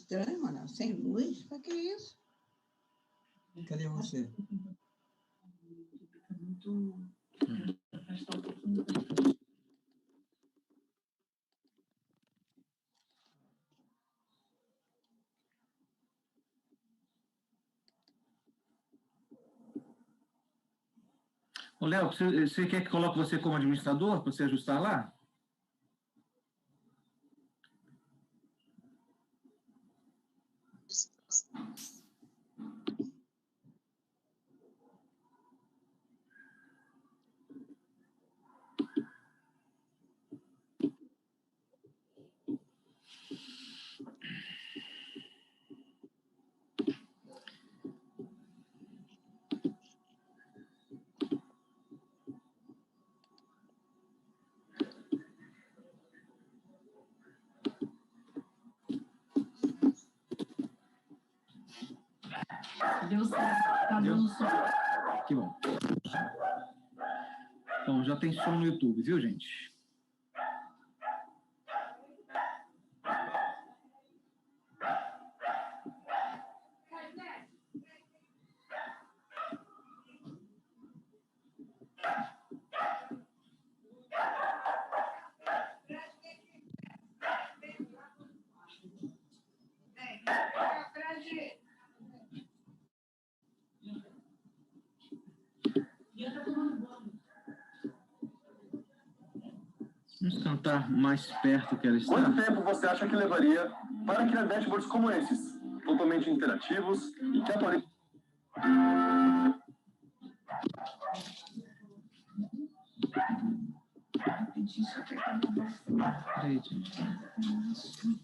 estranho, mano. Sem luz? Pra que isso? Cadê você? Ô, Léo, você quer que coloque você como administrador para você ajustar lá? Deu certo, tá dando som. Que bom. Então, já tem som no YouTube, viu, gente? Vamos tentar mais perto que ela está. Quanto tempo você acha que levaria para criar dashboards como esses? Totalmente interativos e que aparecem. Peraí, gente.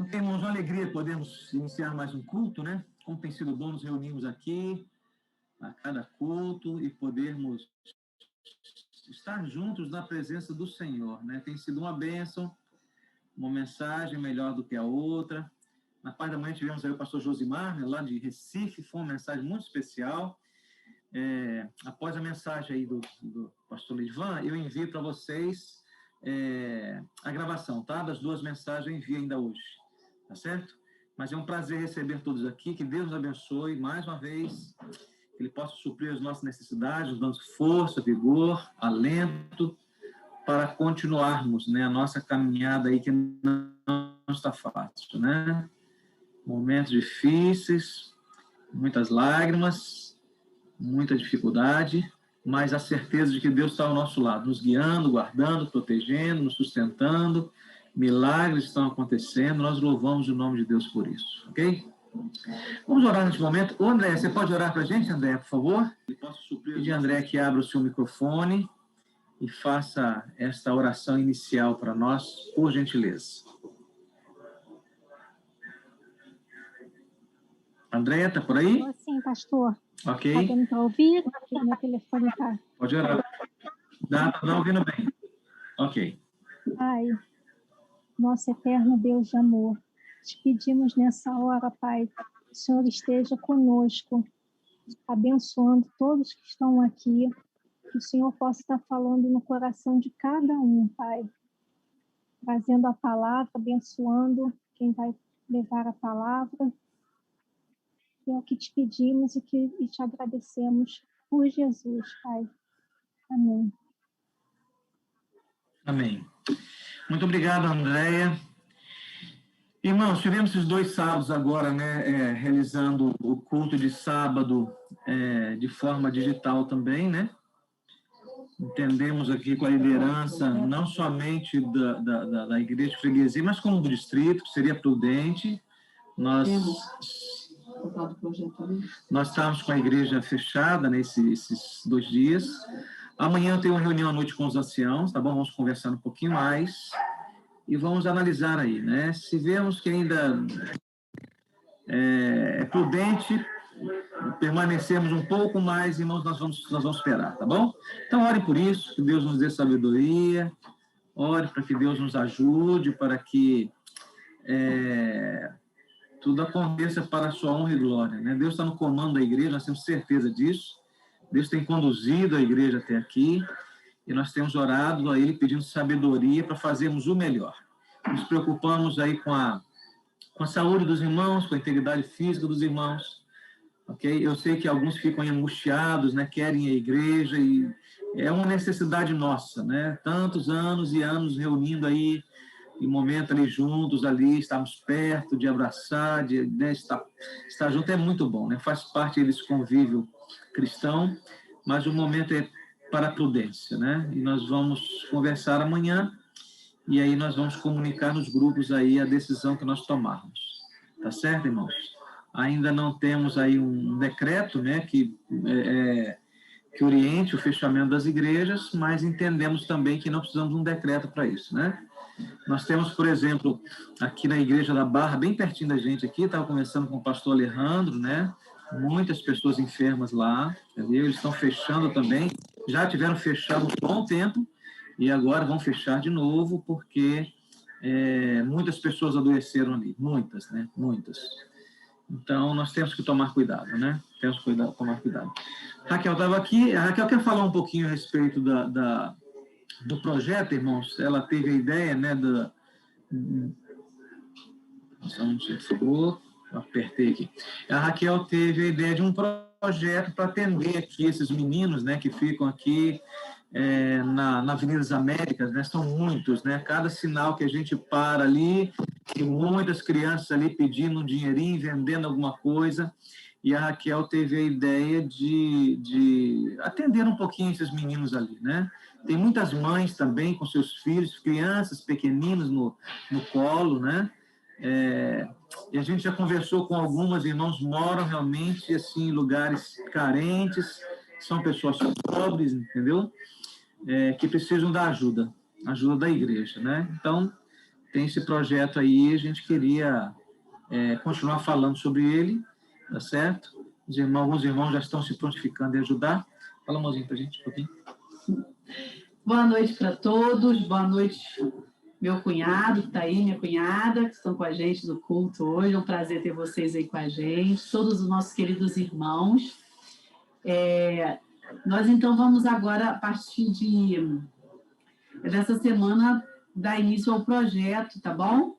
Ok, irmãos, uma alegria podemos iniciar mais um culto, né? Como tem sido bom nos reunirmos aqui, a cada culto, e podermos estar juntos na presença do Senhor, né? Tem sido uma bênção, uma mensagem melhor do que a outra. Na parte da manhã tivemos aí o pastor Josimar, né, lá de Recife, foi uma mensagem muito especial. Após a mensagem aí do pastor Livan, eu envio para vocês a gravação, tá? Das duas mensagens eu envio ainda hoje, tá certo? Mas é um prazer receber todos aqui, que Deus nos abençoe mais uma vez, que Ele possa suprir as nossas necessidades, nos dando força, vigor, alento, para continuarmos, né, a nossa caminhada aí que não está fácil, né? Momentos difíceis, muitas lágrimas, muita dificuldade, mas a certeza de que Deus está ao nosso lado, nos guiando, guardando, protegendo, nos sustentando. Milagres estão acontecendo, nós louvamos o nome de Deus por isso, ok? Vamos orar neste momento. Ô, André, você pode orar para a gente, André, por favor? Pedir a André que abra o seu microfone e faça esta oração inicial para nós, por gentileza. André, está por aí? Sim, pastor. Ok. Está dando para ouvir? Porque meu telefone está... Pode orar. Está ouvindo bem. Ok. Pai, nosso eterno Deus de amor, te pedimos nessa hora, Pai, que o Senhor esteja conosco, abençoando todos que estão aqui, que o Senhor possa estar falando no coração de cada um, Pai, trazendo a palavra, abençoando quem vai levar a palavra. É o que te pedimos e te agradecemos por Jesus, Pai. Amém. Amém. Muito obrigado, Andréia. Irmãos, tivemos esses 2 sábados agora, né, realizando o culto de sábado de forma digital também, né? Entendemos aqui com a liderança, não somente da Igreja de Freguesia, mas como do distrito, que seria prudente. Nós estávamos com a igreja fechada nesses 2 dias. Amanhã eu tenho uma reunião à noite com os anciãos, tá bom? Vamos conversar um pouquinho mais e vamos analisar aí, né? Se vemos que ainda é prudente permanecermos um pouco mais, irmãos, nós vamos esperar, tá bom? Então, ore por isso, que Deus nos dê sabedoria, ore para que Deus nos ajude, para que tudo aconteça para a sua honra e glória, né? Deus está no comando da igreja, nós temos certeza disso. Deus tem conduzido a igreja até aqui e nós temos orado a Ele pedindo sabedoria para fazermos o melhor. Nos preocupamos aí com a saúde dos irmãos, com a integridade física dos irmãos, ok? Eu sei que alguns ficam angustiados, né? Querem a igreja e é uma necessidade nossa, né? Tantos anos e anos reunindo aí, em momento ali juntos, ali, estarmos perto, de abraçar, de estar junto é muito bom, né? Faz parte desse convívio cristão, mas o momento é para a prudência, né? E nós vamos conversar amanhã e aí nós vamos comunicar nos grupos aí a decisão que nós tomarmos. Tá certo, irmãos? Ainda não temos aí um decreto, né, que oriente o fechamento das igrejas, mas entendemos também que não precisamos de um decreto para isso, né? Nós temos, por exemplo, aqui na Igreja da Barra, bem pertinho da gente aqui, estava conversando com o pastor Alejandro, né? Muitas pessoas enfermas lá, entendeu? Eles estão fechando também, já tiveram fechado um bom tempo e agora vão fechar de novo porque muitas pessoas adoeceram ali, muitas, né? Muitas. Então, nós temos que tomar cuidado, né? Temos que tomar cuidado. Raquel estava aqui, a Raquel quer falar um pouquinho a respeito do projeto, irmãos. Ela teve a ideia, né, só um por favor, apertei aqui. A Raquel teve a ideia de um projeto para atender aqui esses meninos, né, que ficam aqui na Avenida das Américas, né, são muitos, né, cada sinal que a gente para ali, tem muitas crianças ali pedindo um dinheirinho, vendendo alguma coisa, e a Raquel teve a ideia de atender um pouquinho esses meninos ali, né? Tem muitas mães também com seus filhos, crianças pequeninos no colo, né? E a gente já conversou com algumas irmãos, moram realmente assim, em lugares carentes, são pessoas pobres, entendeu? Que precisam da ajuda da igreja, né? Então, tem esse projeto aí, a gente queria continuar falando sobre ele, tá certo? Alguns irmãos já estão se prontificando em ajudar. Fala, mozinho, para a gente um pouquinho. Boa noite para todos, boa noite, meu cunhado que está aí, minha cunhada, que estão com a gente no culto hoje. É um prazer ter vocês aí com a gente, todos os nossos queridos irmãos. Nós, então, vamos agora, a partir dessa semana, dar início ao projeto, tá bom?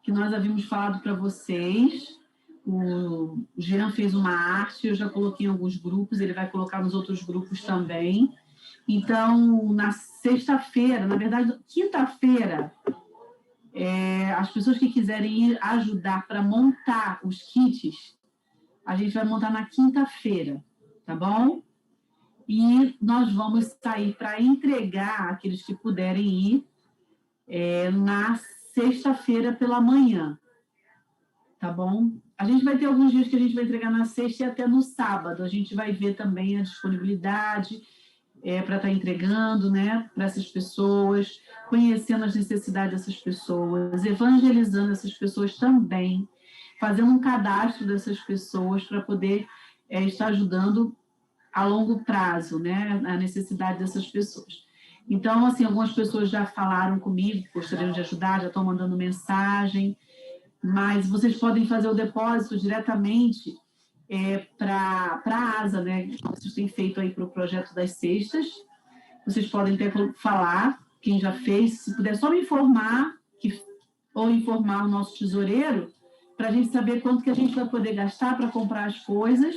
Que nós havíamos falado para vocês. O Jean fez uma arte, eu já coloquei em alguns grupos, ele vai colocar nos outros grupos também. Então, na sexta-feira, na verdade, quinta-feira, as pessoas que quiserem ir ajudar para montar os kits, a gente vai montar na quinta-feira, tá bom? E nós vamos sair para entregar aqueles que puderem ir na sexta-feira pela manhã, tá bom? A gente vai ter alguns dias que a gente vai entregar na sexta e até no sábado. A gente vai ver também a disponibilidade para estar entregando, né, para essas pessoas, conhecendo as necessidades dessas pessoas, evangelizando essas pessoas também, fazendo um cadastro dessas pessoas para poder estar ajudando a longo prazo, né, a necessidade dessas pessoas. Então, assim, algumas pessoas já falaram comigo, gostariam de ajudar, já estão mandando mensagem, mas vocês podem fazer o depósito diretamente para a ASA, né? Vocês têm feito aí para o projeto das cestas. Vocês podem até falar, quem já fez, se puder só me informar, ou informar o nosso tesoureiro, para a gente saber quanto que a gente vai poder gastar para comprar as coisas.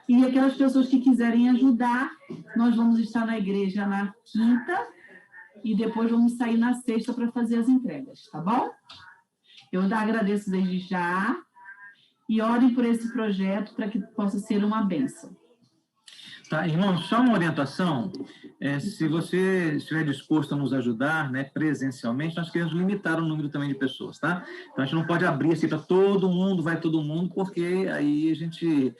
E aquelas pessoas que quiserem ajudar, nós vamos estar na igreja na quinta e depois vamos sair na sexta para fazer as entregas, tá bom? Eu agradeço desde já e orem por esse projeto para que possa ser uma bênção. Tá, irmão, só uma orientação. Se você estiver disposto a nos ajudar, né, presencialmente, nós queremos limitar o número também de pessoas, tá? Então, a gente não pode abrir assim para todo mundo, vai todo mundo, porque aí a gente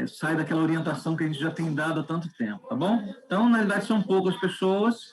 sai daquela orientação que a gente já tem dado há tanto tempo, tá bom? Então, na verdade, são poucas pessoas,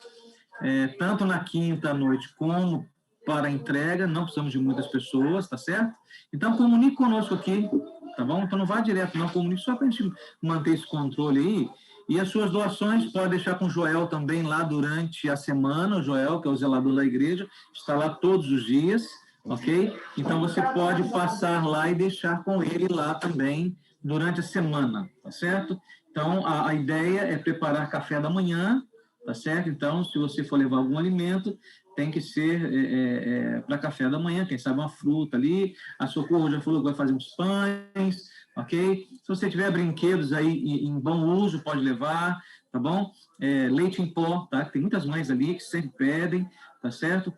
tanto na quinta à noite como para a entrega, não precisamos de muitas pessoas, tá certo? Então, comunique conosco aqui, tá bom? Então, não vá direto, não, comunique só para a gente manter esse controle aí. E as suas doações, pode deixar com o Joel também lá durante a semana. O Joel, que é o zelador da igreja, está lá todos os dias, ok? Então, você pode passar lá e deixar com ele lá também durante a semana, tá certo? Então, a ideia é preparar café da manhã, tá certo? Então, se você for levar algum alimento, tem que ser para café da manhã, quem sabe uma fruta ali. A Socorro já falou que vai fazer uns pães, ok? Se você tiver brinquedos aí em bom uso, pode levar, tá bom? Leite em pó, tá? Tem muitas mães ali que sempre pedem, tá certo?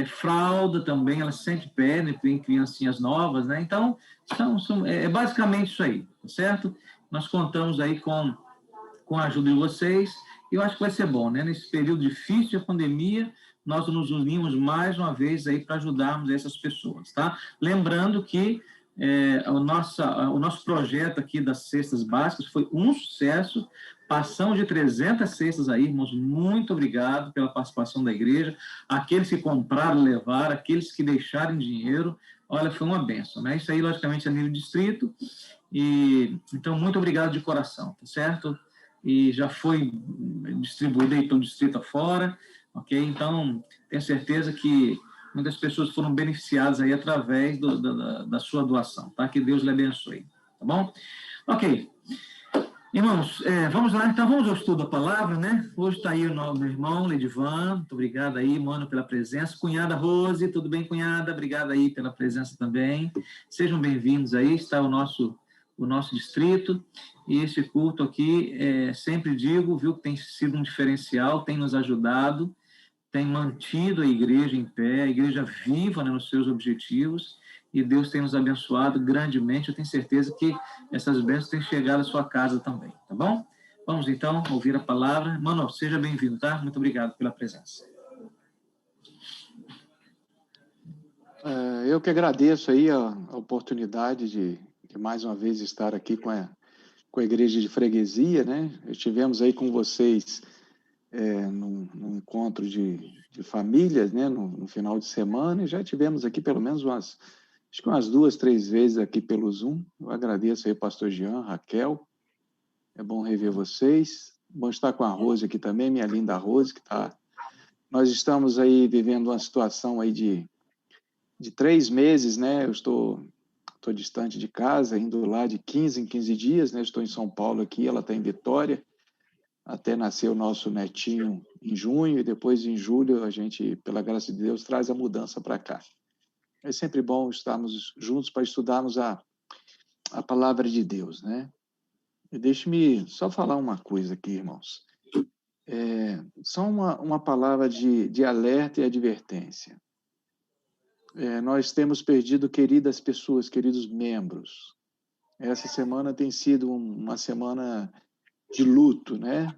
Fralda também, elas sempre pedem, tem criancinhas novas, né? Então, é basicamente isso aí, tá certo? Nós contamos aí com a ajuda de vocês, e eu acho que vai ser bom, né? Nesse período difícil de pandemia, nós nos unimos mais uma vez aí para ajudarmos essas pessoas, tá? Lembrando que o nosso projeto aqui das cestas básicas foi um sucesso, passamos de 300 cestas aí, irmãos, muito obrigado pela participação da igreja, aqueles que compraram, levaram, aqueles que deixaram dinheiro, olha, foi uma bênção, né? Isso aí, logicamente, é nível distrito, e então, muito obrigado de coração, tá certo? E já foi distribuído aí pelo distrito afora, ok? Então, tenho certeza que muitas pessoas foram beneficiadas aí através da sua doação, tá? Que Deus lhe abençoe, tá bom? Ok. Irmãos, vamos lá, então, vamos ao estudo da palavra, né? Hoje está aí o meu irmão, Ledivan, muito obrigado aí, mano, pela presença. Cunhada Rose, tudo bem, cunhada? Obrigado aí pela presença também. Sejam bem-vindos aí, está o nosso distrito, e esse culto aqui, sempre digo, viu, que tem sido um diferencial, tem nos ajudado, tem mantido a igreja em pé, a igreja viva, né, nos seus objetivos, e Deus tem nos abençoado grandemente. Eu tenho certeza que essas bênçãos têm chegado à sua casa também, tá bom? Vamos, então, ouvir a palavra. Mano, seja bem-vindo, tá? Muito obrigado pela presença. Eu que agradeço aí a oportunidade de mais uma vez estar aqui com a igreja de freguesia, né? Estivemos aí com vocês num encontro de famílias, né, no final de semana, e já tivemos aqui pelo menos acho que umas 2, 3 vezes aqui pelo Zoom. Eu agradeço aí, pastor Jean, Raquel, é bom rever vocês, bom estar com a Rose aqui também, minha linda Rose, que está... Nós estamos aí vivendo uma situação aí de 3 meses, né, eu estou distante de casa, indo lá de 15 em 15 dias, né, estou em São Paulo aqui, ela está em Vitória, até nascer o nosso netinho em junho, e depois em julho a gente, pela graça de Deus, traz a mudança para cá. É sempre bom estarmos juntos para estudarmos a palavra de Deus, né? E deixe-me só falar uma coisa aqui, irmãos. Só uma palavra de alerta e advertência. Nós temos perdido queridas pessoas, queridos membros. Essa semana tem sido uma semana de luto, né?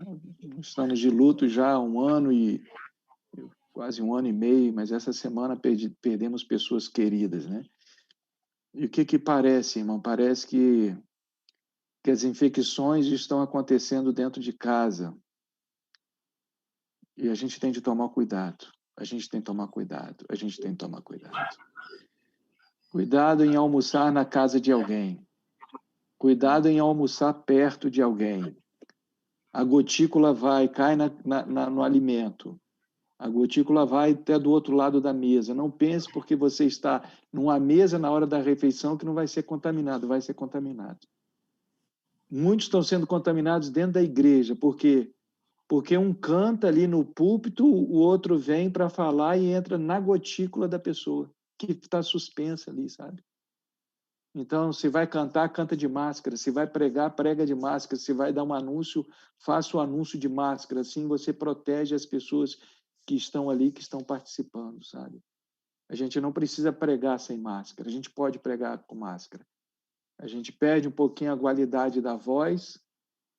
Estamos de luto já há 1 ano e quase 1 ano e meio, mas essa semana perdemos pessoas queridas, né? E o que parece, irmão? Parece que as infecções estão acontecendo dentro de casa. E a gente tem de tomar cuidado. A gente tem que tomar cuidado. A gente tem que tomar cuidado. Cuidado em almoçar na casa de alguém. Cuidado em almoçar perto de alguém. A gotícula cai no alimento. A gotícula vai até do outro lado da mesa. Não pense porque você está numa mesa na hora da refeição que não vai ser contaminado. Vai ser contaminado. Muitos estão sendo contaminados dentro da igreja. Por quê? Porque um canta ali no púlpito, o outro vem para falar e entra na gotícula da pessoa, que está suspensa ali, sabe? Então, se vai cantar, canta de máscara. Se vai pregar, prega de máscara. Se vai dar um anúncio, faça o anúncio de máscara. Assim você protege as pessoas que estão ali, que estão participando, sabe? A gente não precisa pregar sem máscara. A gente pode pregar com máscara. A gente perde um pouquinho a qualidade da voz,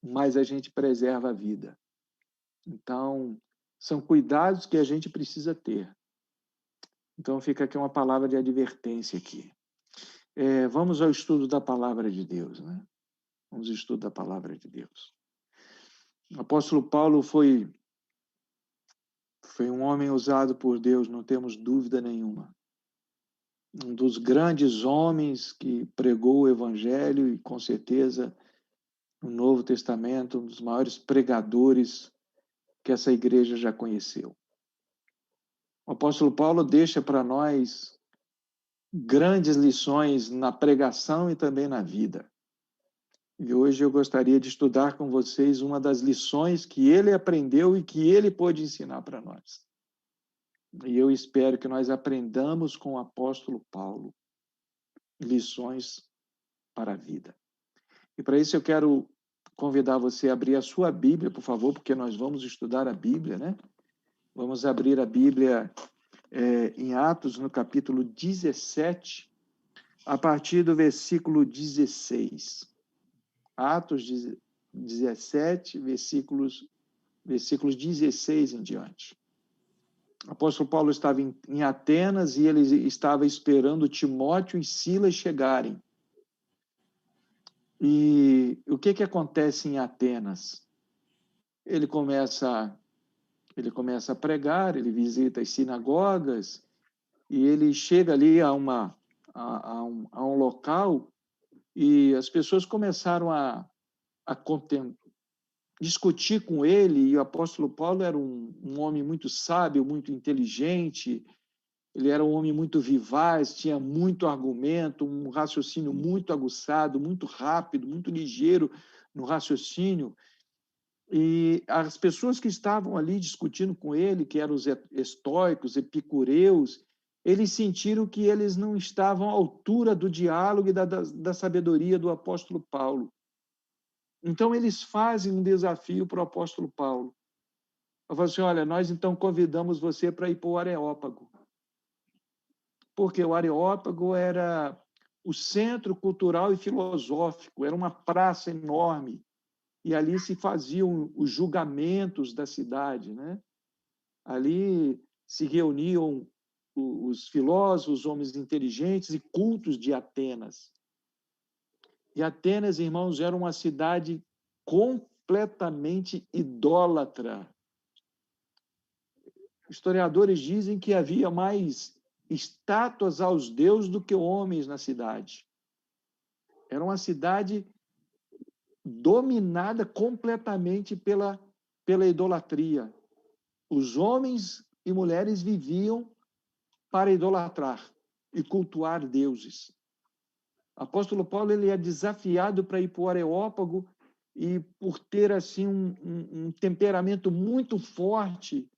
mas a gente preserva a vida. Então, são cuidados que a gente precisa ter. Então, fica aqui uma palavra de advertência aqui. Vamos ao estudo da palavra de Deus, né? Vamos ao estudo da palavra de Deus. O apóstolo Paulo foi um homem usado por Deus, não temos dúvida nenhuma. Um dos grandes homens que pregou o evangelho e, com certeza, no Novo Testamento, um dos maiores pregadores que essa igreja já conheceu. O apóstolo Paulo deixa para nós grandes lições na pregação e também na vida. E hoje eu gostaria de estudar com vocês uma das lições que ele aprendeu e que ele pôde ensinar para nós. E eu espero que nós aprendamos com o apóstolo Paulo lições para a vida. E para isso eu quero convidar você a abrir a sua Bíblia, por favor, porque nós vamos estudar a Bíblia, né? Vamos abrir a Bíblia em Atos, no capítulo 17, a partir do versículo 16. Atos 17, versículos 16 em diante. O apóstolo Paulo estava em Atenas e ele estava esperando Timóteo e Silas chegarem. E o que acontece em Atenas? Ele começa a pregar, ele visita as sinagogas e ele chega ali a um local e as pessoas começaram a discutir com ele, e o apóstolo Paulo era um homem muito sábio, muito inteligente, ele era um homem muito vivaz, tinha muito argumento, um raciocínio muito aguçado, muito rápido, muito ligeiro no raciocínio. E as pessoas que estavam ali discutindo com ele, que eram os estoicos, epicureus, eles sentiram que eles não estavam à altura do diálogo e da sabedoria do apóstolo Paulo. Então, eles fazem um desafio para o apóstolo Paulo. Eu falo assim, olha, nós então convidamos você para ir para o Areópago. Porque o Areópago era o centro cultural e filosófico, era uma praça enorme, e ali se faziam os julgamentos da cidade, né? Ali se reuniam os filósofos, os homens inteligentes e cultos de Atenas. E Atenas, irmãos, era uma cidade completamente idólatra. Historiadores dizem que havia mais estátuas aos deuses do que homens na cidade. Era uma cidade dominada completamente pela idolatria. Os homens e mulheres viviam para idolatrar e cultuar deuses. O apóstolo Paulo ele é desafiado para ir para o Areópago e por ter assim um temperamento muito forte,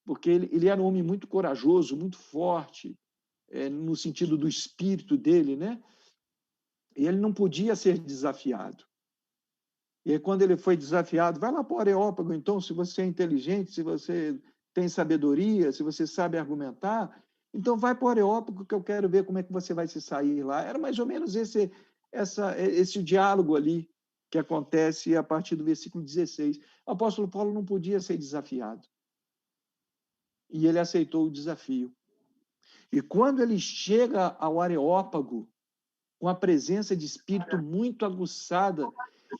porque ele era um homem muito corajoso, muito forte, no sentido do espírito dele, né? E ele não podia ser desafiado. E aí, quando ele foi desafiado, vai lá para o Areópago, então, se você é inteligente, se você tem sabedoria, se você sabe argumentar, então vai para o Areópago que eu quero ver como é que você vai se sair lá. Era mais ou menos esse diálogo ali que acontece a partir do versículo 16. O apóstolo Paulo não podia ser desafiado. E ele aceitou o desafio. E quando ele chega ao Areópago, com a presença de espírito muito aguçada,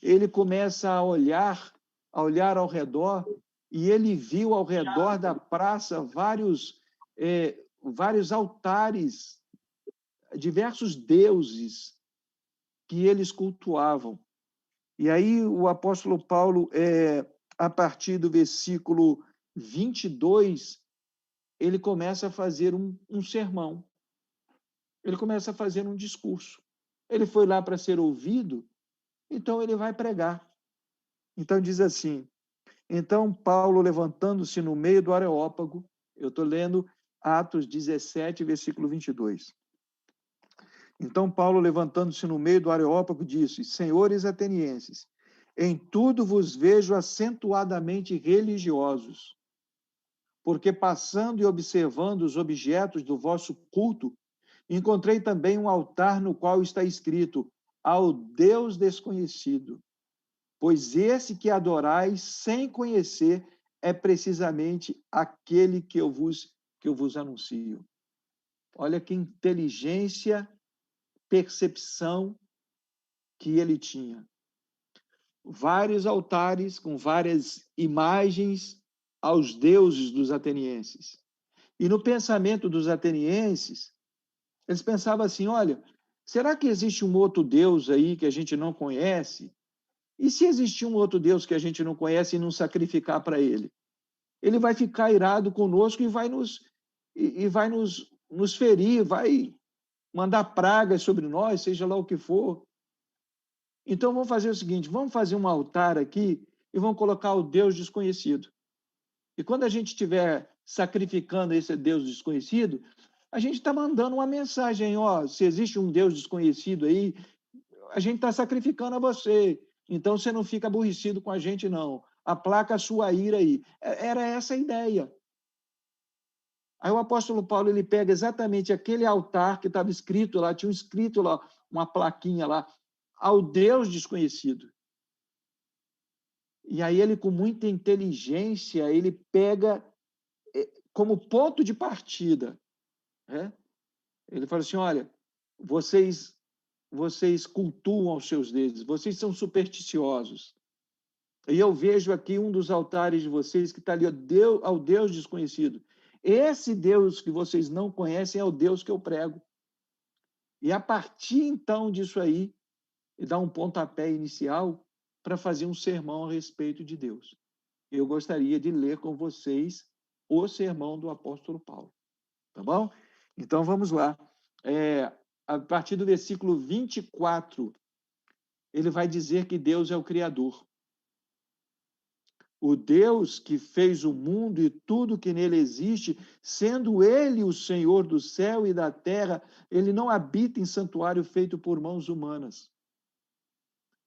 ele começa a olhar ao redor, e ele viu ao redor da praça vários altares, diversos deuses que eles cultuavam. E aí o apóstolo Paulo, a partir do versículo 22, ele começa a fazer um sermão. Ele começa a fazer um discurso. Ele foi lá para ser ouvido, então ele vai pregar. Então diz assim: então Paulo, levantando-se no meio do Areópago, eu estou lendo Atos 17, versículo 22. Então Paulo, levantando-se no meio do Areópago, disse: senhores atenienses, em tudo vos vejo acentuadamente religiosos, porque passando e observando os objetos do vosso culto, encontrei também um altar no qual está escrito: ao Deus desconhecido. Pois esse que adorais sem conhecer é precisamente aquele que eu vos anuncio. Olha que inteligência, percepção que ele tinha. Vários altares com várias imagens aos deuses dos atenienses. E no pensamento dos atenienses, eles pensavam assim: olha, será que existe um outro Deus aí que a gente não conhece? E se existir um outro Deus que a gente não conhece e não sacrificar para ele? Ele vai ficar irado conosco e vai nos ferir, vai mandar pragas sobre nós, seja lá o que for. Então vamos fazer o seguinte: vamos fazer um altar aqui e vamos colocar o Deus desconhecido. E quando a gente estiver sacrificando esse Deus desconhecido, a gente está mandando uma mensagem: ó, se existe um Deus desconhecido aí, a gente está sacrificando a você. Então você não fica aborrecido com a gente, não. Aplaca a sua ira aí. Era essa a ideia. Aí o apóstolo Paulo ele pega exatamente aquele altar que estava escrito lá, tinha escrito lá, uma plaquinha lá, ao Deus desconhecido. E aí ele, com muita inteligência, ele pega como ponto de partida, né? Ele fala assim: olha, vocês cultuam os seus deuses, vocês são supersticiosos. E eu vejo aqui um dos altares de vocês que está ali ao Deus desconhecido. Esse Deus que vocês não conhecem é o Deus que eu prego. E a partir então disso aí, ele dá um pontapé inicial para fazer um sermão a respeito de Deus. Eu gostaria de ler com vocês o sermão do apóstolo Paulo. Tá bom? Então vamos lá. A partir do versículo 24, ele vai dizer que Deus é o Criador. O Deus que fez o mundo e tudo que nele existe, sendo ele o Senhor do céu e da terra, ele não habita em santuário feito por mãos humanas.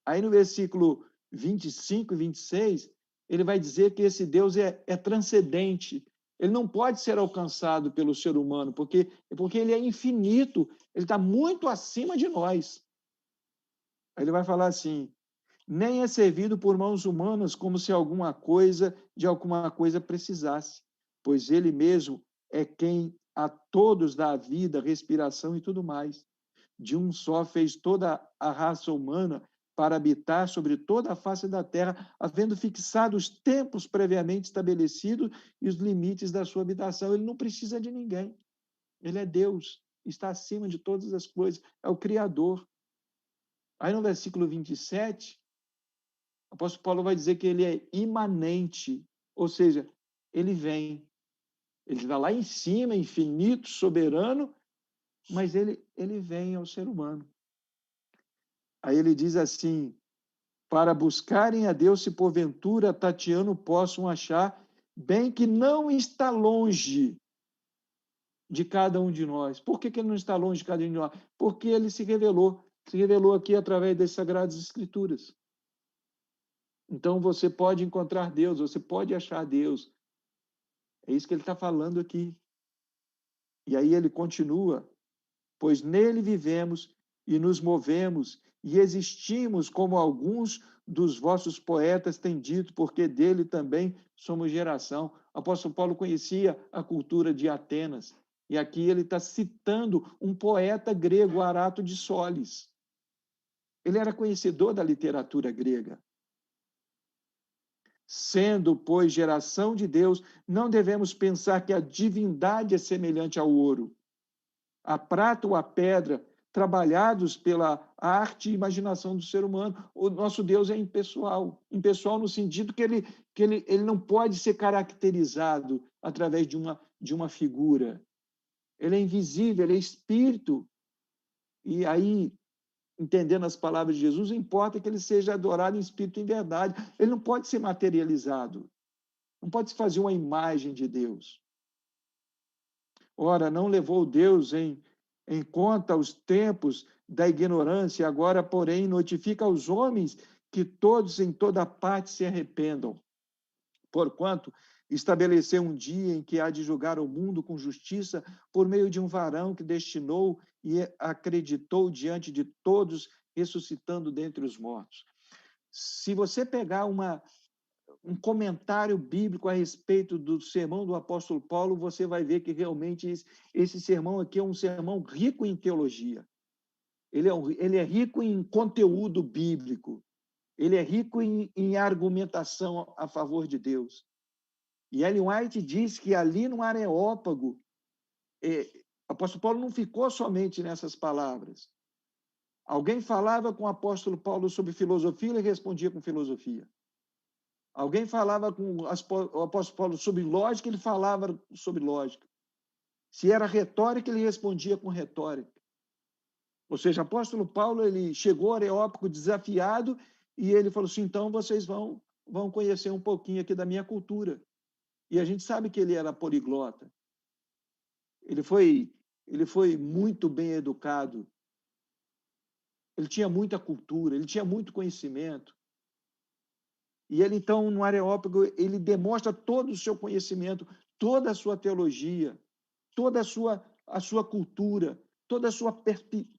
Aí no versículo 25 e 26, ele vai dizer que esse Deus é transcendente. Ele não pode ser alcançado pelo ser humano, porque ele é infinito, ele está muito acima de nós. Aí ele vai falar assim: nem é servido por mãos humanas como se de alguma coisa precisasse, pois ele mesmo é quem a todos dá a vida, respiração e tudo mais. De um só fez toda a raça humana para habitar sobre toda a face da terra, havendo fixado os tempos previamente estabelecidos e os limites da sua habitação. Ele não precisa de ninguém. Ele é Deus, está acima de todas as coisas, é o Criador. Aí no versículo 27, o apóstolo Paulo vai dizer que ele é imanente, ou seja, ele vem. Ele está lá em cima, infinito, soberano, mas ele vem ao ser humano. Aí ele diz assim, para buscarem a Deus se porventura tateando possam achar, bem que não está longe de cada um de nós. Por que ele não está longe de cada um de nós? Porque ele se revelou aqui através das Sagradas Escrituras. Então você pode encontrar Deus, você pode achar Deus. É isso que ele está falando aqui. E aí ele continua, pois nele vivemos e nos movemos e existimos, como alguns dos vossos poetas têm dito, porque dele também somos geração. O apóstolo Paulo conhecia a cultura de Atenas, e aqui ele está citando um poeta grego, Arato de Solis. Ele era conhecedor da literatura grega. Sendo, pois, geração de Deus, não devemos pensar que a divindade é semelhante ao ouro, a prata ou a pedra, trabalhados pela arte e imaginação do ser humano. O nosso Deus é impessoal. Impessoal no sentido que ele não pode ser caracterizado através de uma figura. Ele é invisível, ele é espírito. E aí, entendendo as palavras de Jesus, importa que ele seja adorado em espírito e em verdade. Ele não pode ser materializado. Não pode se fazer uma imagem de Deus. Ora, não levou Deus em conta os tempos da ignorância, agora, porém, notifica aos homens que todos em toda parte se arrependam. Porquanto estabeleceu um dia em que há de julgar o mundo com justiça por meio de um varão que destinou e acreditou diante de todos, ressuscitando dentre os mortos. Se você pegar um comentário bíblico a respeito do sermão do apóstolo Paulo, você vai ver que realmente esse sermão aqui é um sermão rico em teologia. Ele é rico em conteúdo bíblico. Ele é rico em argumentação a favor de Deus. E Ellen White diz que ali no Areópago, o apóstolo Paulo não ficou somente nessas palavras. Alguém falava com o apóstolo Paulo sobre filosofia, ele respondia com filosofia. Alguém falava com o apóstolo Paulo sobre lógica, ele falava sobre lógica. Se era retórica, ele respondia com retórica. Ou seja, o apóstolo Paulo ele chegou ao Areópago desafiado e ele falou assim, então vocês vão conhecer um pouquinho aqui da minha cultura. E a gente sabe que ele era poliglota. Ele foi muito bem educado. Ele tinha muita cultura, ele tinha muito conhecimento. E ele, então, no Areópago, ele demonstra todo o seu conhecimento, toda a sua teologia, toda a sua cultura, toda a sua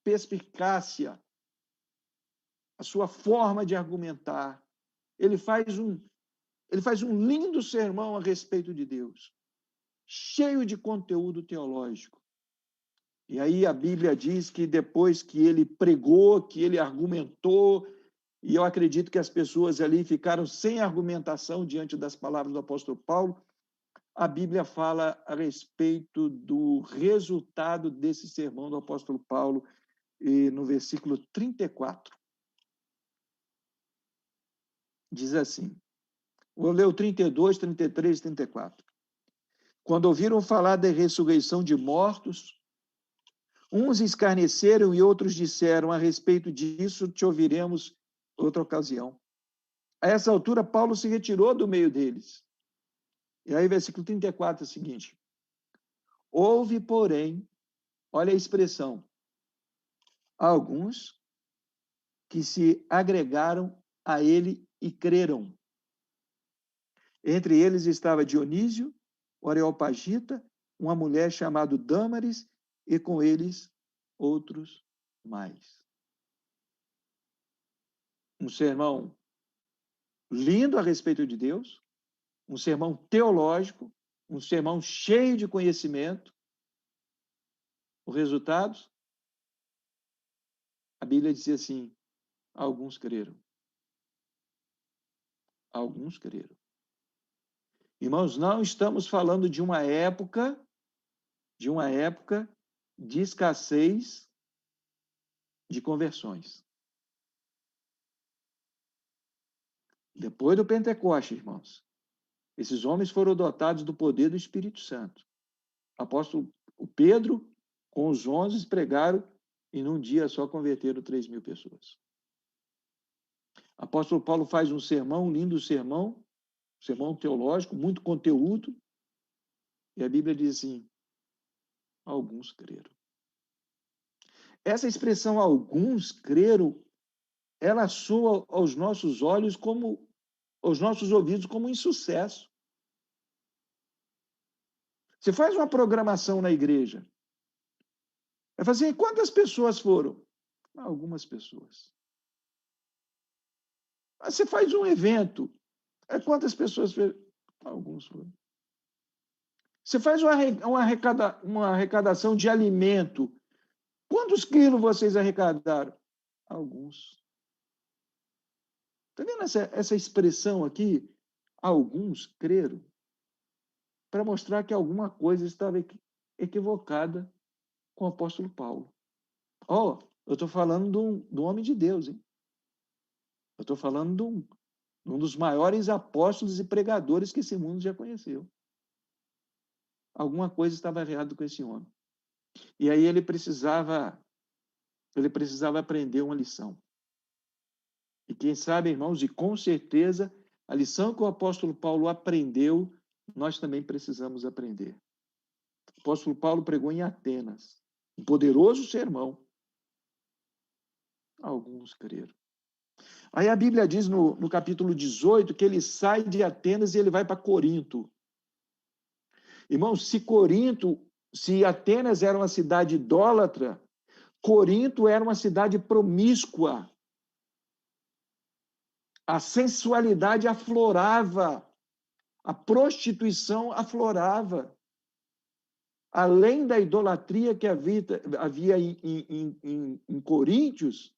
perspicácia, a sua forma de argumentar. Ele faz um lindo sermão a respeito de Deus, cheio de conteúdo teológico. E aí a Bíblia diz que depois que ele pregou, que ele argumentou, e eu acredito que as pessoas ali ficaram sem argumentação diante das palavras do apóstolo Paulo, a Bíblia fala a respeito do resultado desse sermão do apóstolo Paulo, no versículo 34. Diz assim, vou ler o 32, 33 e 34. Quando ouviram falar da ressurreição de mortos, uns escarneceram e outros disseram, a respeito disso te ouviremos outra ocasião. A essa altura, Paulo se retirou do meio deles. E aí, versículo 34 é o seguinte. Houve, porém, olha a expressão, alguns que se agregaram a ele e creram. Entre eles estava Dionísio, o Areopagita, uma mulher chamada Dâmaris, e com eles outros mais. Um sermão lindo a respeito de Deus, um sermão teológico, um sermão cheio de conhecimento. O resultado? A Bíblia diz assim, Alguns creram. Alguns creram. Irmãos, não estamos falando de uma época de escassez de conversões. Depois do Pentecoste, irmãos, esses homens foram dotados do poder do Espírito Santo. O apóstolo Pedro, com os 11, pregaram e num dia só converteram 3.000 pessoas. O apóstolo Paulo faz um sermão, um lindo sermão teológico, muito conteúdo, e a Bíblia diz assim, alguns creram. Essa expressão alguns creram, ela soa aos nossos olhos aos nossos ouvidos como um insucesso. Você faz uma programação na igreja. Vai fazer, quantas pessoas foram? Algumas pessoas. Você faz um evento. Quantas pessoas foram? Alguns foram. Você faz uma arrecadação de alimento. Quantos quilos vocês arrecadaram? Alguns. Está vendo essa expressão aqui? Alguns creram. Para mostrar que alguma coisa estava equivocada com o apóstolo Paulo. Eu estou falando de um homem de Deus, hein? Eu estou falando de um dos maiores apóstolos e pregadores que esse mundo já conheceu. Alguma coisa estava errada com esse homem. E aí ele precisava aprender uma lição. E quem sabe, irmãos, e com certeza, a lição que o apóstolo Paulo aprendeu, nós também precisamos aprender. O apóstolo Paulo pregou em Atenas, um poderoso sermão. Alguns creram. Aí a Bíblia diz no capítulo 18 que ele sai de Atenas e ele vai para Corinto. Irmãos, se Atenas era uma cidade idólatra, Corinto era uma cidade promíscua. A sensualidade aflorava, a prostituição aflorava. Além da idolatria que havia em Coríntios,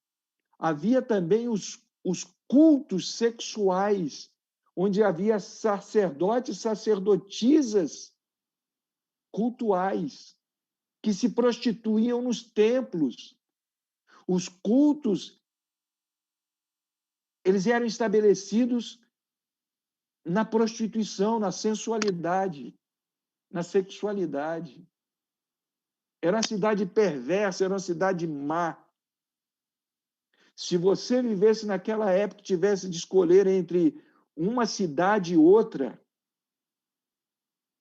havia também os cultos sexuais, onde havia sacerdotes e sacerdotisas cultuais, que se prostituíam nos templos. Os cultos, eles eram estabelecidos na prostituição, na sensualidade, na sexualidade. Era uma cidade perversa, era uma cidade má. Se você vivesse naquela época, tivesse de escolher entre uma cidade e outra,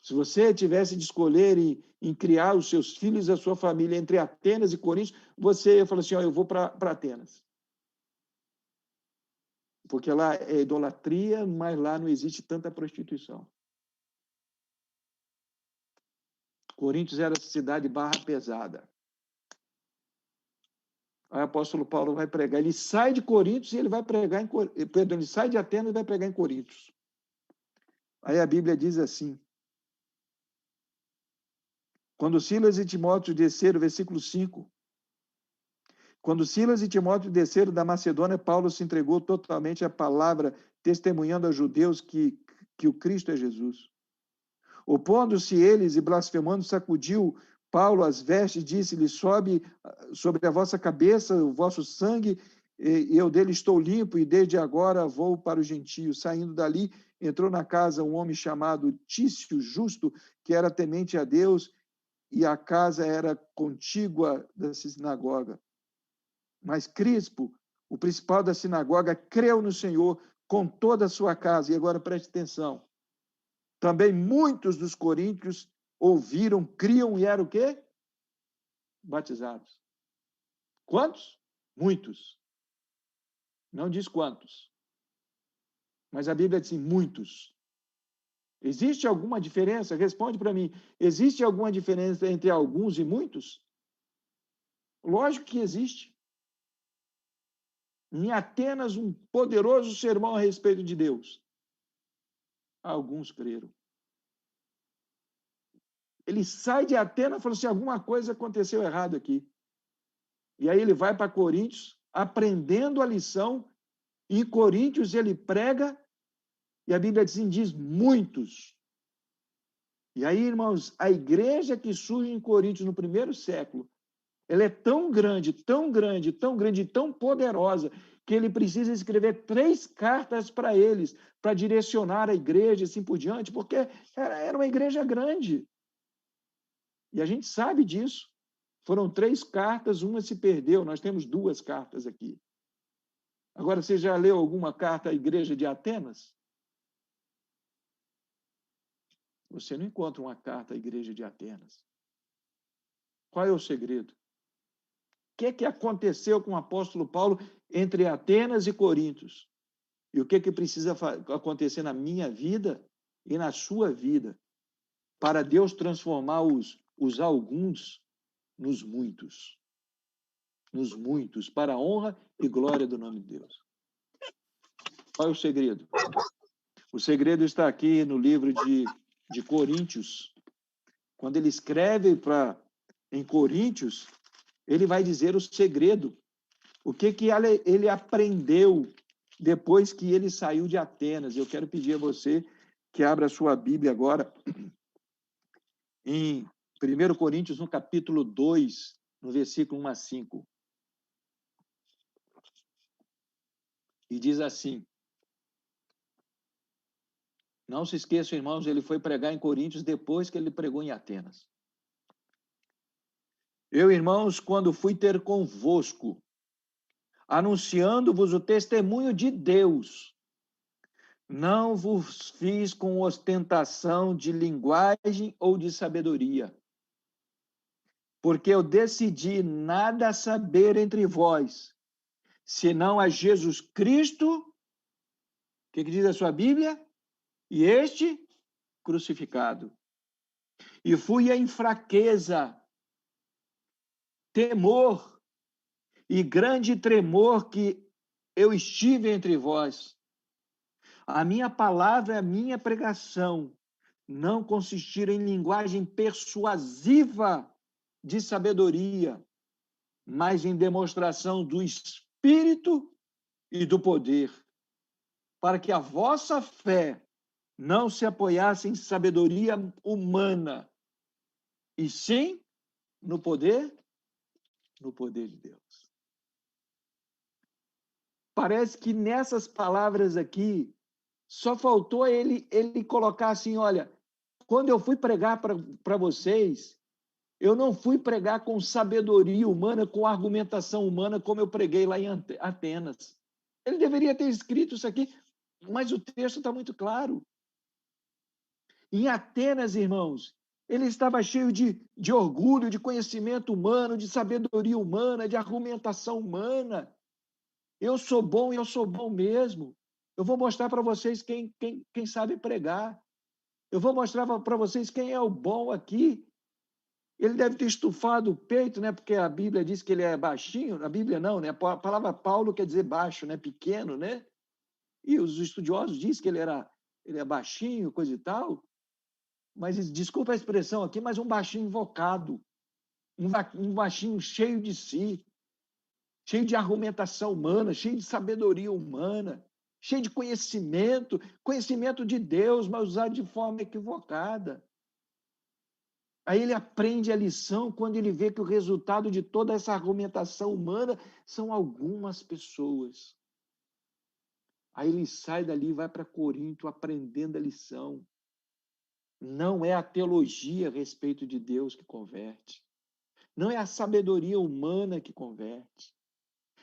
se você tivesse de escolher em criar os seus filhos e a sua família entre Atenas e Corinto, você ia falar assim, eu vou para Atenas. Porque lá é idolatria, mas lá não existe tanta prostituição. Coríntios era cidade barra pesada. Aí o apóstolo Paulo vai pregar. Ele sai de Coríntios e ele vai pregar ele sai de Atenas e vai pregar em Coríntios. Aí a Bíblia diz assim, quando Silas e Timóteo desceram, versículo 5, quando Silas e Timóteo desceram da Macedônia, Paulo se entregou totalmente à palavra, testemunhando aos judeus que o Cristo é Jesus. Opondo-se eles e blasfemando, sacudiu Paulo as vestes e disse-lhe, sobe sobre a vossa cabeça o vosso sangue, e eu dele estou limpo, e desde agora vou para os gentios. Saindo dali, entrou na casa um homem chamado Tício Justo, que era temente a Deus, e a casa era contígua da sinagoga. Mas Crispo, o principal da sinagoga, creu no Senhor com toda a sua casa. E agora preste atenção. Também muitos dos coríntios ouviram, criam e eram o quê? Batizados. Quantos? Muitos. Não diz quantos. Mas a Bíblia diz assim, muitos. Existe alguma diferença? Responde para mim. Existe alguma diferença entre alguns e muitos? Lógico que existe. Em Atenas, um poderoso sermão a respeito de Deus. Alguns creram. Ele sai de Atenas e falou assim, alguma coisa aconteceu errado aqui. E aí ele vai para Coríntios, aprendendo a lição. Em Coríntios ele prega, e a Bíblia diz muitos. E aí, irmãos, a igreja que surge em Coríntios no primeiro século, ela é tão grande, tão grande, tão grande, tão poderosa, que ele precisa escrever 3 cartas para eles, para direcionar a igreja e assim por diante, porque era uma igreja grande. E a gente sabe disso. Foram 3 cartas, uma se perdeu, nós temos 2 cartas aqui. Agora, você já leu alguma carta à igreja de Atenas? Você não encontra uma carta à igreja de Atenas. Qual é o segredo? O que aconteceu com o apóstolo Paulo entre Atenas e Coríntios? E o que precisa acontecer na minha vida e na sua vida para Deus transformar os alguns nos muitos? Nos muitos, para a honra e glória do nome de Deus. Qual é o segredo? O segredo está aqui no livro de Coríntios. Quando ele escreve em Coríntios, ele vai dizer o segredo. O que ele aprendeu depois que ele saiu de Atenas. Eu quero pedir a você que abra a sua Bíblia agora em 1 Coríntios, no capítulo 2, no versículo 1 a 5. E diz assim: não se esqueçam, irmãos, ele foi pregar em Coríntios depois que ele pregou em Atenas. Eu, irmãos, quando fui ter convosco, anunciando-vos o testemunho de Deus, não vos fiz com ostentação de linguagem ou de sabedoria, porque eu decidi nada saber entre vós, senão a Jesus Cristo, o que diz a sua Bíblia? E este crucificado. E fui em fraqueza, temor e grande tremor que eu estive entre vós. A minha palavra e a minha pregação não consistiram em linguagem persuasiva de sabedoria, mas em demonstração do Espírito e do poder, para que a vossa fé não se apoiasse em sabedoria humana, e sim no poder de Deus. Parece que nessas palavras aqui, só faltou ele colocar assim, olha, quando eu fui pregar para vocês, eu não fui pregar com sabedoria humana, com argumentação humana, como eu preguei lá em Atenas. Ele deveria ter escrito isso aqui, mas o texto está muito claro. Em Atenas, irmãos, ele estava cheio de orgulho, de conhecimento humano, de sabedoria humana, de argumentação humana. Eu sou bom e eu sou bom mesmo. Eu vou mostrar para vocês quem sabe pregar. Eu vou mostrar para vocês quem é o bom aqui. Ele deve ter estufado o peito, né? Porque a Bíblia diz que ele é baixinho. A Bíblia não, né? A palavra Paulo quer dizer baixo, né? Pequeno, né? E os estudiosos dizem que ele é baixinho, coisa e tal. Mas, desculpa a expressão aqui, mas um baixinho invocado. Um baixinho cheio de si. Cheio de argumentação humana, cheio de sabedoria humana, cheio de conhecimento de Deus, mas usado de forma equivocada. Aí ele aprende a lição quando ele vê que o resultado de toda essa argumentação humana são algumas pessoas. Aí ele sai dali e vai para Corinto aprendendo a lição. Não é a teologia a respeito de Deus que converte. Não é a sabedoria humana que converte.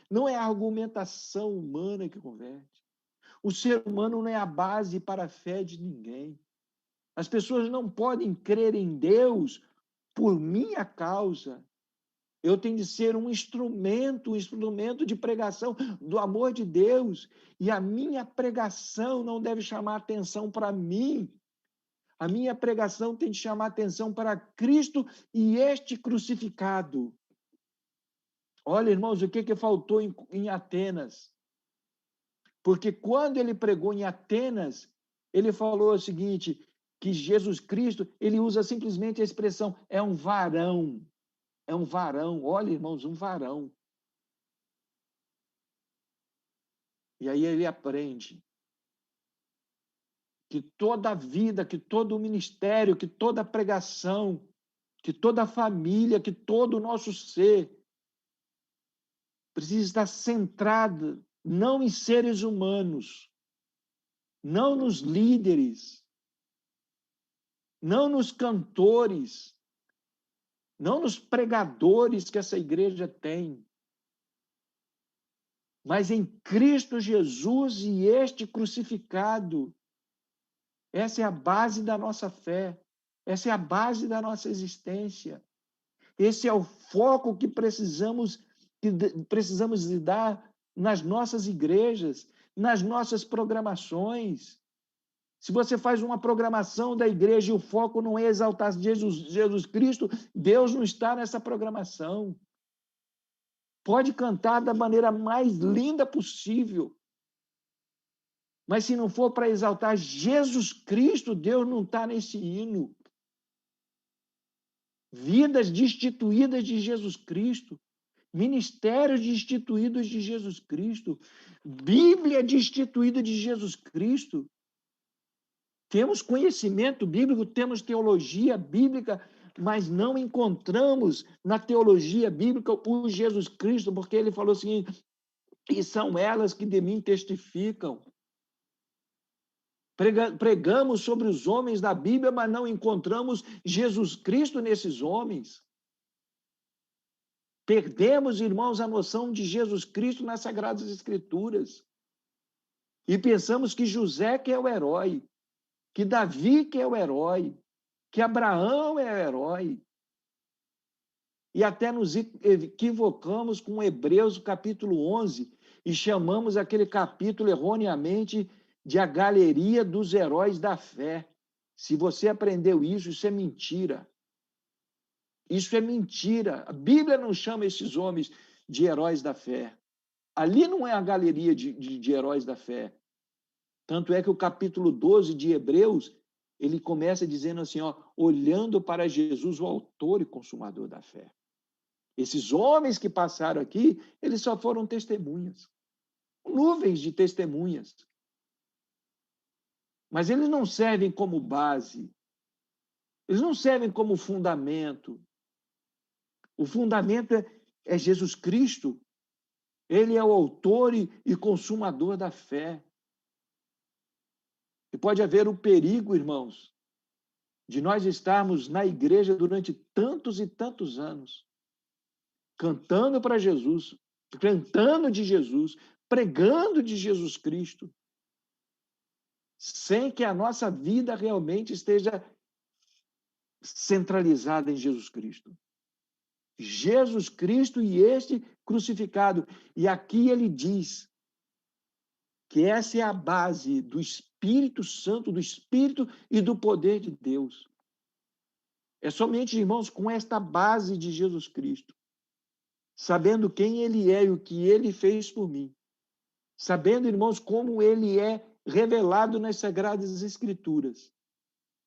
Não é a argumentação humana que converte. O ser humano não é a base para a fé de ninguém. As pessoas não podem crer em Deus por minha causa. Eu tenho de ser um instrumento de pregação do amor de Deus. E a minha pregação não deve chamar atenção para mim. A minha pregação tem de chamar atenção para Cristo e este crucificado. Olha, irmãos, o que faltou em Atenas? Porque quando ele pregou em Atenas, ele falou o seguinte, que Jesus Cristo, ele usa simplesmente a expressão, é um varão. É um varão. Olha, irmãos, um varão. E aí ele aprende que toda a vida, que todo o ministério, que toda a pregação, que toda a família, que todo o nosso ser precisa estar centrada não em seres humanos, não nos líderes, não nos cantores, não nos pregadores que essa igreja tem, mas em Cristo Jesus e este crucificado. Essa é a base da nossa fé, essa é a base da nossa existência. Esse é o foco que precisamos dar nas nossas igrejas, nas nossas programações. Se você faz uma programação da igreja e o foco não é exaltar Jesus Cristo, Deus não está nessa programação. Pode cantar da maneira mais linda possível, mas se não for para exaltar Jesus Cristo, Deus não está nesse hino. Vidas destituídas de Jesus Cristo, ministérios destituídos de Jesus Cristo, Bíblia destituída de Jesus Cristo. Temos conhecimento bíblico, temos teologia bíblica, mas não encontramos na teologia bíblica o Jesus Cristo, porque ele falou assim, e são elas que de mim testificam. Pregamos sobre os homens da Bíblia, mas não encontramos Jesus Cristo nesses homens. Perdemos, irmãos, a noção de Jesus Cristo nas Sagradas Escrituras. E pensamos que José que é o herói, que Davi que é o herói, que Abraão é o herói. E até nos equivocamos com Hebreus capítulo 11 e chamamos aquele capítulo erroneamente de a galeria dos heróis da fé. Se você aprendeu isso, isso é mentira. Isso é mentira. A Bíblia não chama esses homens de heróis da fé. Ali não é a galeria de heróis da fé. Tanto é que o capítulo 12 de Hebreus, ele começa dizendo assim, ó, olhando para Jesus, o autor e consumador da fé. Esses homens que passaram aqui, eles só foram testemunhas. Nuvens de testemunhas. Mas eles não servem como base. Eles não servem como fundamento. O fundamento é Jesus Cristo. Ele é o autor e consumador da fé. E pode haver o perigo, irmãos, de nós estarmos na igreja durante tantos e tantos anos, cantando para Jesus, cantando de Jesus, pregando de Jesus Cristo, sem que a nossa vida realmente esteja centralizada em Jesus Cristo. Jesus Cristo e este crucificado. E aqui ele diz que essa é a base do Espírito Santo, do Espírito e do poder de Deus. É somente, irmãos, com esta base de Jesus Cristo, sabendo quem ele é e o que ele fez por mim, sabendo, irmãos, como ele é revelado nas Sagradas Escrituras,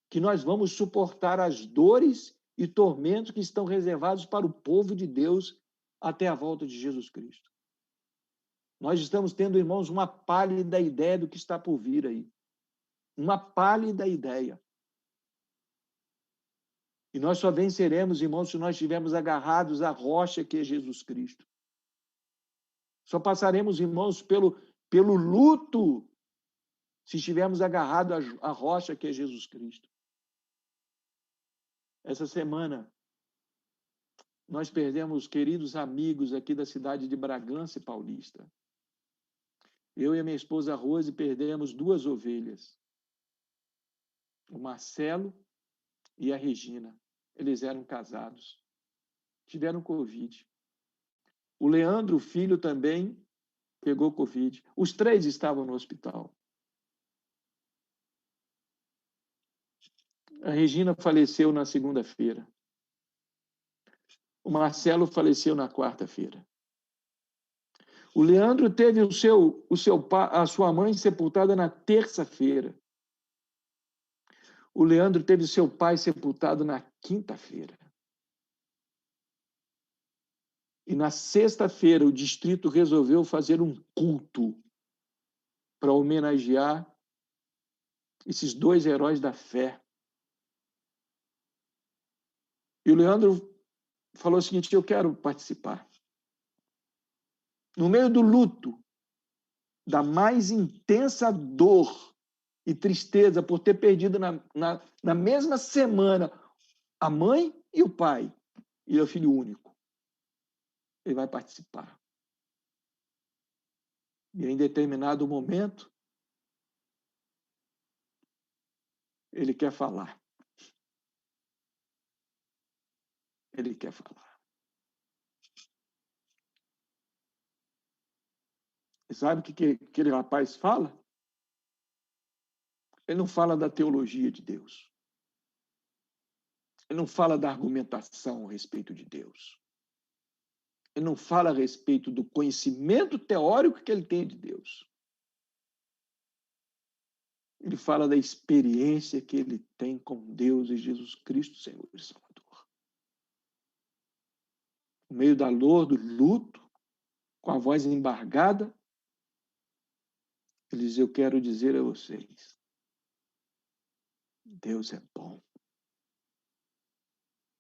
que nós vamos suportar as dores e tormentos que estão reservados para o povo de Deus até a volta de Jesus Cristo. Nós estamos tendo, irmãos, uma pálida ideia do que está por vir aí. Uma pálida ideia. E nós só venceremos, irmãos, se nós estivermos agarrados à rocha que é Jesus Cristo. Só passaremos, irmãos, pelo luto se estivermos agarrados à rocha que é Jesus Cristo. Essa semana, nós perdemos queridos amigos aqui da cidade de Bragança e Paulista. Eu e a minha esposa Rose perdemos 2 ovelhas. O Marcelo e a Regina. Eles eram casados. Tiveram Covid. O Leandro, filho, também pegou Covid. Os 3 estavam no hospital. A Regina faleceu na segunda-feira. O Marcelo faleceu na quarta-feira. O Leandro teve a sua mãe sepultada na terça-feira. O Leandro teve seu pai sepultado na quinta-feira. E na sexta-feira o distrito resolveu fazer um culto para homenagear esses dois heróis da fé. E o Leandro falou o seguinte: eu quero participar. No meio do luto, da mais intensa dor e tristeza por ter perdido na mesma semana a mãe e o pai, e o filho único, ele vai participar. E em determinado momento, ele quer falar. Ele quer falar. E sabe o que aquele rapaz fala? Ele não fala da teologia de Deus. Ele não fala da argumentação a respeito de Deus. Ele não fala a respeito do conhecimento teórico que ele tem de Deus. Ele fala da experiência que ele tem com Deus e Jesus Cristo, Senhor e Salvador. No meio da dor, do luto, com a voz embargada, ele diz: eu quero dizer a vocês, Deus é bom.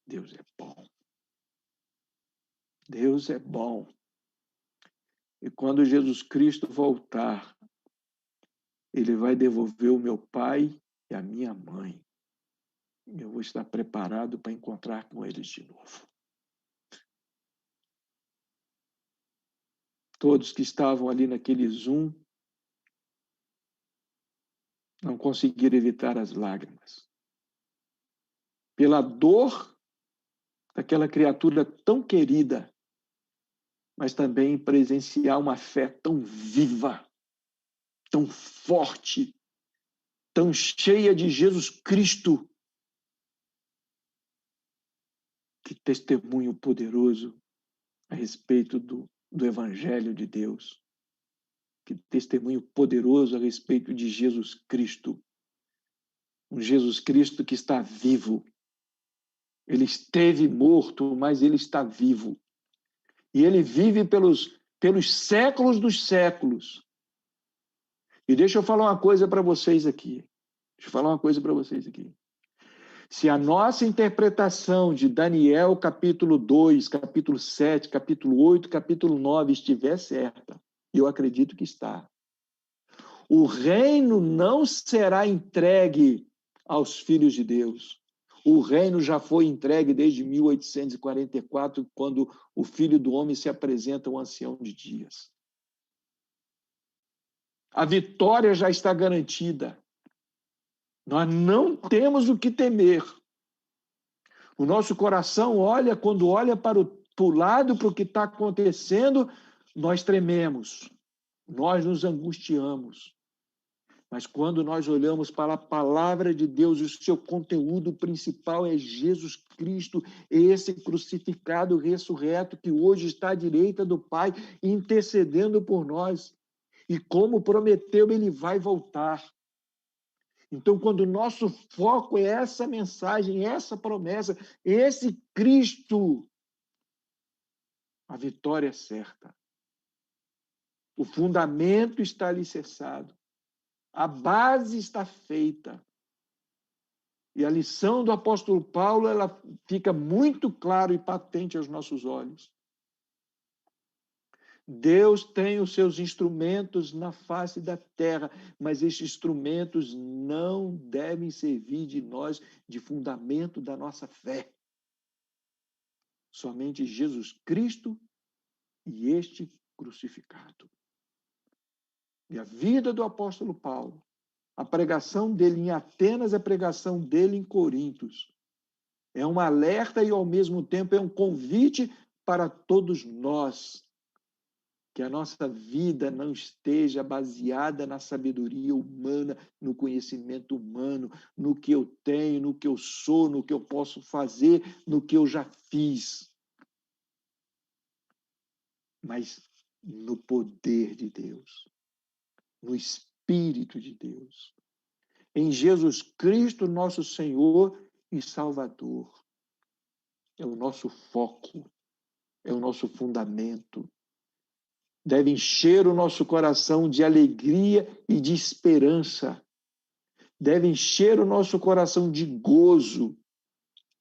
Deus é bom. Deus é bom. E quando Jesus Cristo voltar, ele vai devolver o meu pai e a minha mãe. Eu vou estar preparado para encontrar com eles de novo. Todos que estavam ali naquele Zoom não conseguiram evitar as lágrimas. Pela dor daquela criatura tão querida, mas também presenciar uma fé tão viva, tão forte, tão cheia de Jesus Cristo. Que testemunho poderoso a respeito do Evangelho de Deus. Que testemunho poderoso a respeito de Jesus Cristo. Um Jesus Cristo que está vivo. Ele esteve morto, mas ele está vivo. E ele vive pelos séculos dos séculos. E deixa eu falar uma coisa para vocês aqui. Se a nossa interpretação de Daniel, capítulo 2, capítulo 7, capítulo 8, capítulo 9 estiver certa, e eu acredito que está, o reino não será entregue aos filhos de Deus. O reino já foi entregue desde 1844, quando o Filho do Homem se apresenta ao ancião de dias. A vitória já está garantida. Nós não temos o que temer. O nosso coração quando olha para o lado, para o que está acontecendo, nós trememos, nós nos angustiamos. Mas quando nós olhamos para a palavra de Deus, o seu conteúdo principal é Jesus Cristo, esse crucificado, ressurreto, que hoje está à direita do Pai, intercedendo por nós. E como prometeu, ele vai voltar. Então, quando o nosso foco é essa mensagem, essa promessa, esse Cristo, a vitória é certa. O fundamento está alicerçado. A base está feita. E a lição do apóstolo Paulo, ela fica muito clara e patente aos nossos olhos. Deus tem os seus instrumentos na face da terra, mas esses instrumentos não devem servir de nós de fundamento da nossa fé. Somente Jesus Cristo e este crucificado. E a vida do apóstolo Paulo, a pregação dele em Atenas, a pregação dele em Corintos, é um alerta e, ao mesmo tempo, é um convite para todos nós, que a nossa vida não esteja baseada na sabedoria humana, no conhecimento humano, no que eu tenho, no que eu sou, no que eu posso fazer, no que eu já fiz. Mas no poder de Deus, no Espírito de Deus, em Jesus Cristo, nosso Senhor e Salvador. É o nosso foco, é o nosso fundamento. deve encher o nosso coração de alegria e de esperança. Deve encher o nosso coração de gozo,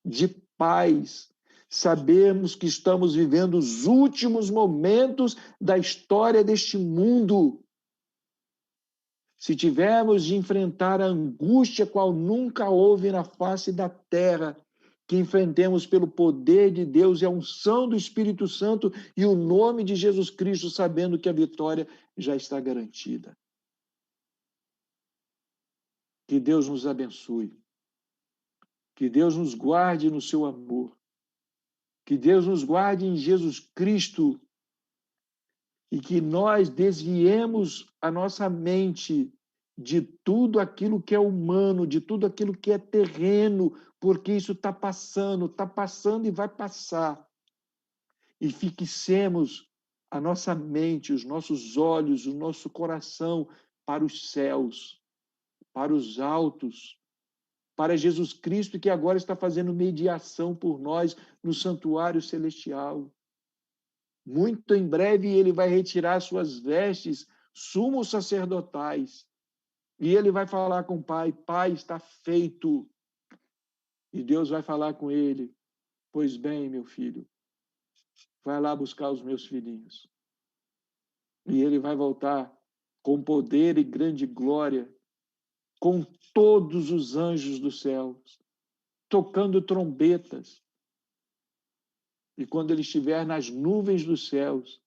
de paz. Sabemos que estamos vivendo os últimos momentos da história deste mundo. Se tivermos de enfrentar a angústia qual nunca houve na face da terra, que enfrentemos pelo poder de Deus e a unção do Espírito Santo e o nome de Jesus Cristo, sabendo que a vitória já está garantida. Que Deus nos abençoe. Que Deus nos guarde no seu amor. Que Deus nos guarde em Jesus Cristo. E que nós desviemos a nossa mente de tudo aquilo que é humano, de tudo aquilo que é terreno, porque isso está passando e vai passar. E fixemos a nossa mente, os nossos olhos, o nosso coração para os céus, para os altos, para Jesus Cristo, que agora está fazendo mediação por nós no santuário celestial. Muito em breve ele vai retirar suas vestes sumos sacerdotais e ele vai falar com o Pai: Pai, está feito. E Deus vai falar com ele: pois bem, meu filho, vai lá buscar os meus filhinhos. E ele vai voltar com poder e grande glória, com todos os anjos dos céus, tocando trombetas. E quando ele estiver nas nuvens dos céus,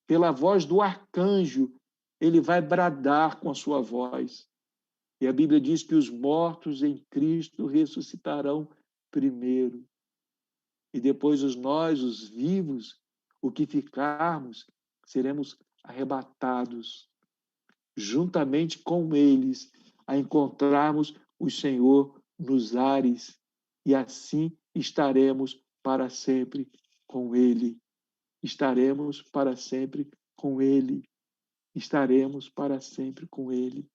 pela voz do arcanjo, ele vai bradar com a sua voz. E a Bíblia diz que os mortos em Cristo ressuscitarão primeiro. E depois nós, os vivos, o que ficarmos, seremos arrebatados, juntamente com eles, a encontrarmos o Senhor nos ares. E assim estaremos para sempre com Ele. Estaremos para sempre com Ele. Estaremos para sempre com Ele.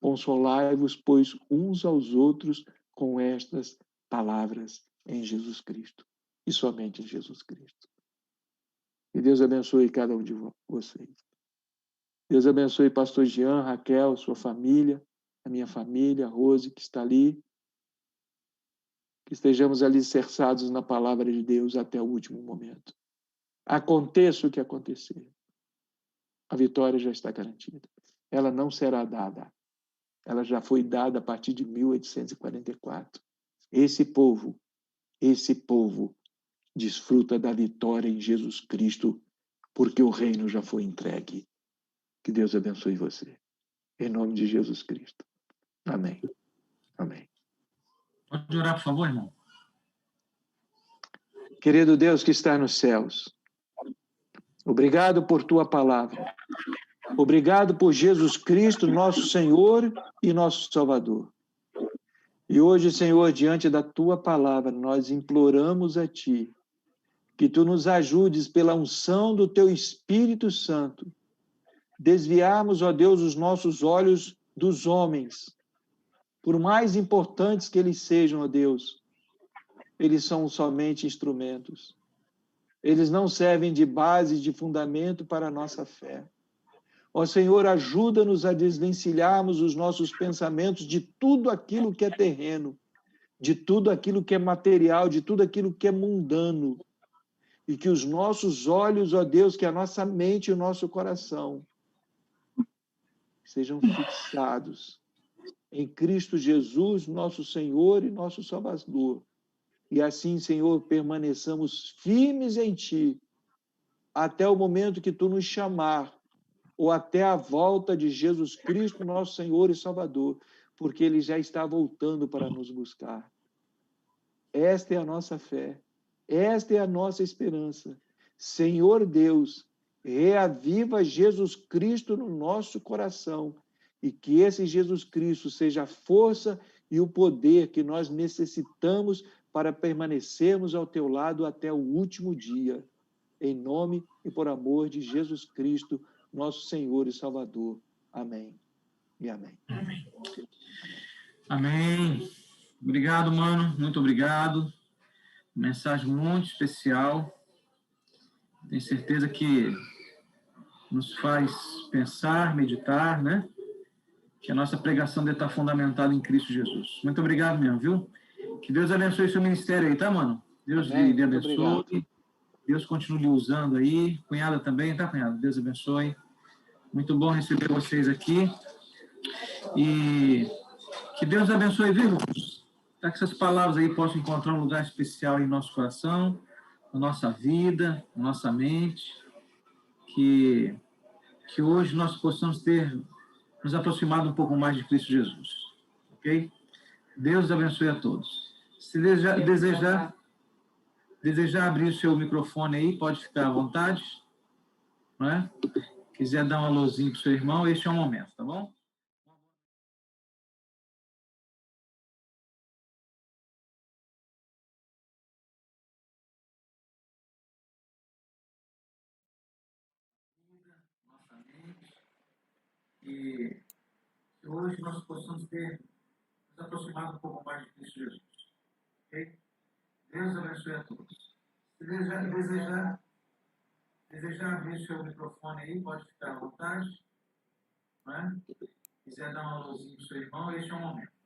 Consolai-vos, pois, uns aos outros com estas palavras em Jesus Cristo. E somente em Jesus Cristo. Que Deus abençoe cada um de vocês. Deus abençoe pastor Jean, Raquel, sua família, a minha família, a Rose, que está ali. Que estejamos alicerçados na palavra de Deus até o último momento. Aconteça o que acontecer, a vitória já está garantida. Ela não será dada. Ela já foi dada a partir de 1844. Esse povo desfruta da vitória em Jesus Cristo, porque o reino já foi entregue. Que Deus abençoe você. Em nome de Jesus Cristo. Amém. Amém. Pode orar, por favor, irmão? Querido Deus que está nos céus, obrigado por tua palavra. Obrigado por Jesus Cristo, nosso Senhor e nosso Salvador. E hoje, Senhor, diante da tua palavra, nós imploramos a ti que tu nos ajudes pela unção do teu Espírito Santo, desviarmos, ó Deus, os nossos olhos dos homens, por mais importantes que eles sejam, ó Deus, eles são somente instrumentos. Eles não servem de base, de fundamento para a nossa fé. Ó Senhor, ajuda-nos a desvencilharmos os nossos pensamentos de tudo aquilo que é terreno, de tudo aquilo que é material, de tudo aquilo que é mundano. E que os nossos olhos, ó Deus, que a nossa mente e o nosso coração sejam fixados em Cristo Jesus, nosso Senhor e nosso Salvador. E assim, Senhor, permaneçamos firmes em Ti, até o momento que Tu nos chamar, ou até a volta de Jesus Cristo, nosso Senhor e Salvador, porque Ele já está voltando para nos buscar. Esta é a nossa fé, esta é a nossa esperança. Senhor Deus, reaviva Jesus Cristo no nosso coração, e que esse Jesus Cristo seja a força e o poder que nós necessitamos para permanecermos ao teu lado até o último dia. Em nome e por amor de Jesus Cristo, nosso Senhor e Salvador. Amém e amém. Amém. Amém. Obrigado, mano. Muito obrigado. Mensagem muito especial. Tenho certeza que nos faz pensar, meditar, né? Que a nossa pregação deve estar fundamentada em Cristo Jesus. Muito obrigado mesmo, viu? Que Deus abençoe seu ministério aí, tá, mano? Deus Amém, lhe muito abençoe. obrigado. Deus continue lhe usando aí. Cunhada também, tá, cunhada? Deus abençoe. Muito bom receber vocês aqui. E que Deus abençoe, viu, irmãos? Para que essas palavras aí possam encontrar um lugar especial em nosso coração, na nossa vida, na nossa mente. Que hoje nós possamos ter nos aproximado um pouco mais de Cristo Jesus. Ok? Deus abençoe a todos. Se desejar abrir o seu microfone aí, pode ficar à vontade. Não é? Quiser dar um alôzinho para o seu irmão, este é o momento, tá bom? Nossa mente. E que hoje nós possamos ter nos aproximado um pouco mais de Cristo Jesus. Ok? Deus abençoe a todos. Se desejar abrir o seu microfone aí, pode ficar à vontade. Não é? Quiser dar um alôzinho para o seu irmão, este é o momento.